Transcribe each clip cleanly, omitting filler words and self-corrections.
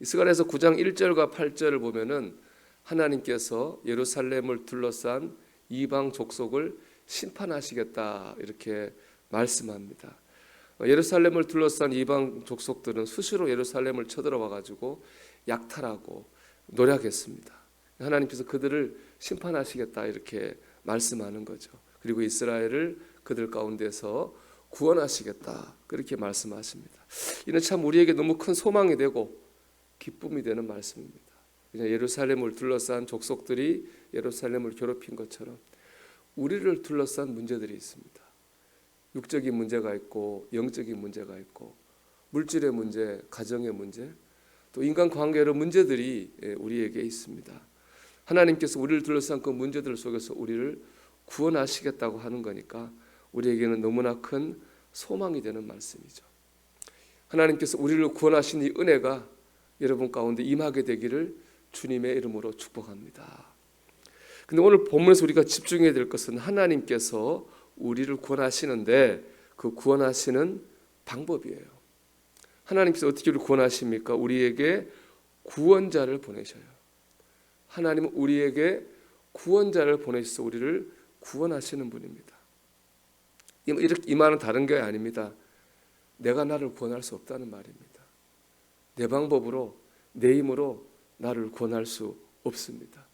스가랴서 9장 1절과 8절을 보면은 하나님께서 예루살렘을 둘러싼 이방 족속을 심판하시겠다 이렇게 말씀합니다. 예루살렘을 둘러싼 이방 족속들은 수시로 예루살렘을 쳐들어와 가지고 약탈하고 노략했습니다. 하나님께서 그들을 심판하시겠다 이렇게 말씀하는 거죠. 그리고 이스라엘을 그들 가운데서 구원하시겠다 그렇게 말씀하십니다. 이는 참 우리에게 너무 큰 소망이 되고 기쁨이 되는 말씀입니다. 그냥 예루살렘을 둘러싼 족속들이 예루살렘을 괴롭힌 것처럼 우리를 둘러싼 문제들이 있습니다. 육적인 문제가 있고 영적인 문제가 있고 물질의 문제, 가정의 문제, 또 인간관계의 문제들이 우리에게 있습니다. 하나님께서 우리를 둘러싼 그 문제들 속에서 우리를 구원하시겠다고 하는 거니까 우리에게는 너무나 큰 소망이 되는 말씀이죠. 하나님께서 우리를 구원하신 이 은혜가 여러분 가운데 임하게 되기를 주님의 이름으로 축복합니다. 근데 오늘 본문에서 우리가 집중해야 될 것은 하나님께서 우리를 구원하시는데 그 구원하시는 방법이에요. 하나님께서 어떻게 우리를 구원하십니까? 우리에게 구원자를 보내셔요. 하나님은 우리에게 구원자를 보내셔서 우리를 구원하시는 분입니다. 이 말은 다른 게 아닙니다. 내가 나를 구원할 수 없다는 말입니다. 내 방법으로 내 힘으로 나를 구원할 수 없습니다.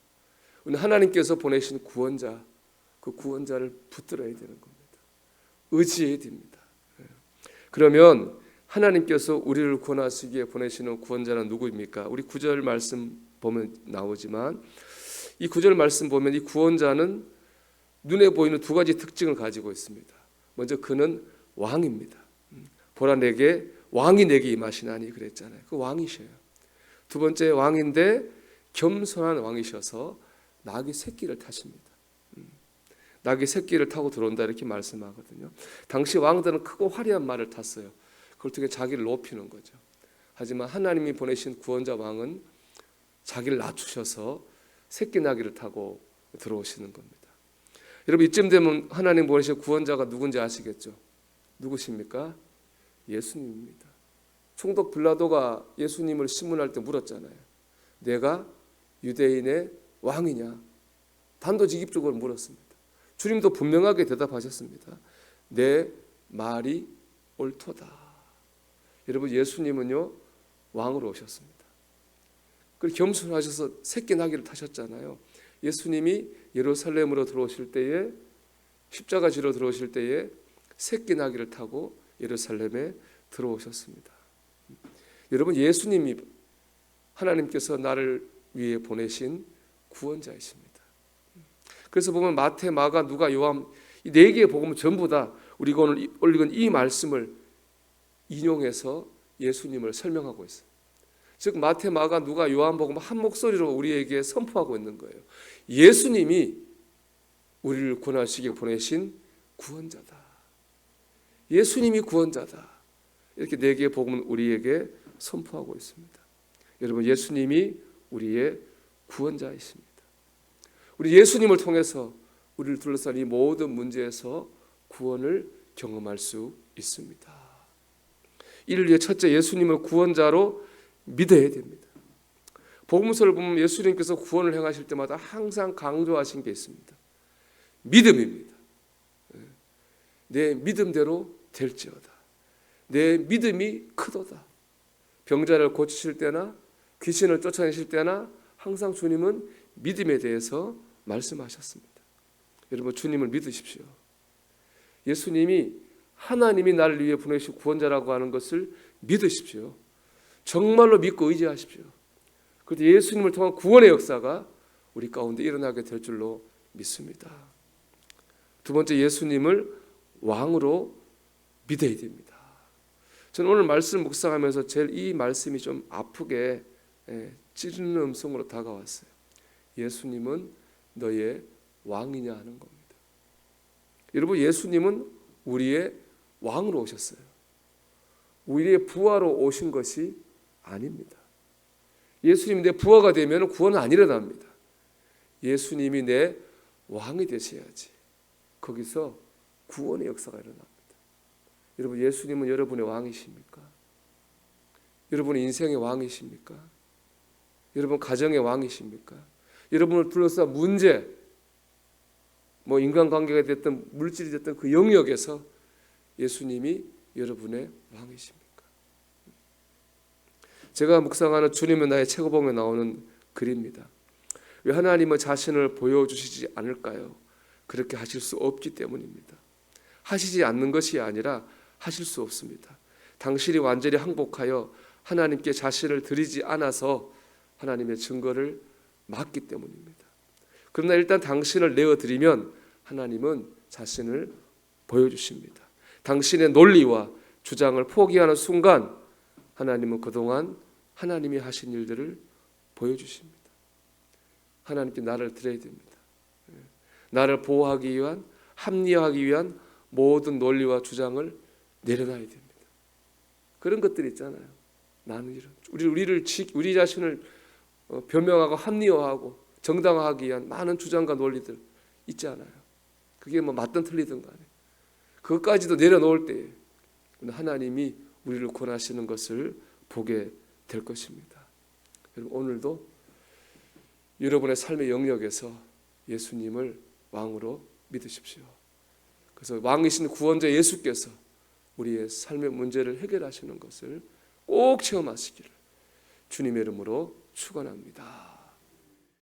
하나님께서 보내신 구원자, 그 구원자를 붙들어야 되는 겁니다. 의지해야 됩니다. 그러면 하나님께서 우리를 구원하시기에 보내시는 구원자는 누구입니까? 우리 9절 말씀 보면 나오지만 이 9절 말씀 보면 이 구원자는 눈에 보이는 두 가지 특징을 가지고 있습니다. 먼저 그는 왕입니다. 보라 내게 왕이 내게 임하시나니 그랬잖아요. 그 왕이셔요. 두 번째 왕인데 겸손한 왕이셔서 나귀 새끼를 타십니다. 나귀 새끼를 타고 들어온다 이렇게 말씀하거든요. 당시 왕들은 크고 화려한 말을 탔어요. 그걸 통해 자기를 높이는 거죠. 하지만 하나님이 보내신 구원자 왕은 자기를 낮추셔서 새끼 나귀를 타고 들어오시는 겁니다. 여러분 이쯤 되면 하나님 보내신 구원자가 누군지 아시겠죠? 누구십니까? 예수님입니다. 총독 빌라도가 예수님을 신문할 때 물었잖아요. 내가 유대인의 왕이냐? 단도직입적으로 물었습니다. 주님도 분명하게 대답하셨습니다. 내 말이 옳도다. 여러분 예수님은요 왕으로 오셨습니다. 그리고 겸손하셔서 새끼 나귀를 타셨잖아요. 예수님이 예루살렘으로 들어오실 때에 십자가 지러 들어오실 때에 새끼 나귀를 타고 예루살렘에 들어오셨습니다. 여러분 예수님이 하나님께서 나를 위해 보내신 구원자이십니다. 그래서 보면 마태, 마가, 누가, 요한 이 네 개의 복음은 전부 다 우리가 오늘 읽은 이 말씀을 인용해서 예수님을 설명하고 있어요. 즉 마태, 마가, 누가, 요한 복음 한 목소리로 우리에게 선포하고 있는 거예요. 예수님이 우리를 구원하시기 보내신 구원자다. 예수님이 구원자다. 이렇게 네 개의 복음은 우리에게 선포하고 있습니다. 여러분 예수님이 우리의 구원자이십니다. 우리 예수님을 통해서 우리를 둘러싼 이 모든 문제에서 구원을 경험할 수 있습니다. 이를 위해 첫째 예수님을 구원자로 믿어야 됩니다. 복음서를 보면 예수님께서 구원을 행하실 때마다 항상 강조하신 게 있습니다. 믿음입니다. 내 믿음대로 될지어다. 내 믿음이 크도다. 병자를 고치실 때나 귀신을 쫓아내실 때나 항상 주님은 믿음에 대해서 말씀하셨습니다. 여러분 주님을 믿으십시오. 예수님이 하나님이 나를 위해 보내신 구원자라고 하는 것을 믿으십시오. 정말로 믿고 의지하십시오. 그래서 예수님을 통한 구원의 역사가 우리 가운데 일어나게 될 줄로 믿습니다. 두 번째 예수님을 왕으로 믿어야 됩니다. 저는 오늘 말씀 묵상하면서 제일 이 말씀이 좀 아프게 찌르는 음성으로 다가왔어요. 예수님은 너의 왕이냐 하는 겁니다. 여러분 예수님은 우리의 왕으로 오셨어요. 우리의 부하로 오신 것이 아닙니다. 예수님이 내 부하가 되면 구원은 안 일어납니다. 예수님이 내 왕이 되셔야지 거기서 구원의 역사가 일어납니다. 여러분 예수님은 여러분의 왕이십니까? 여러분의 인생의 왕이십니까? 여러분 가정의 왕이십니까? 여러분을 둘러싼 문제, 인간관계가 됐든 물질이 됐든 그 영역에서 예수님이 여러분의 왕이십니까? 제가 묵상하는 주님은 나의 최고봉에 나오는 글입니다. 왜 하나님은 자신을 보여주시지 않을까요? 그렇게 하실 수 없기 때문입니다. 하시지 않는 것이 아니라 하실 수 없습니다. 당신이 완전히 항복하여 하나님께 자신을 드리지 않아서 하나님의 증거를 막기 때문입니다. 그러나 일단 당신을 내어드리면 하나님은 자신을 보여주십니다. 당신의 논리와 주장을 포기하는 순간 하나님은 그동안 하나님이 하신 일들을 보여주십니다. 하나님께 나를 드려야 됩니다. 나를 보호하기 위한, 합리화하기 위한 모든 논리와 주장을 내려놔야 됩니다. 그런 것들이 있잖아요. 나는 우리 자신을 변명하고 합리화하고 정당화하기 위한 많은 주장과 논리들 있지 않아요. 그게 맞든 틀리든 간에 그것까지도 내려놓을 때에 하나님이 우리를 권하시는 것을 보게 될 것입니다. 여러분 오늘도 여러분의 삶의 영역에서 예수님을 왕으로 믿으십시오. 그래서 왕이신 구원자 예수께서 우리의 삶의 문제를 해결하시는 것을 꼭 체험하시기를 주님의 이름으로 축원합니다.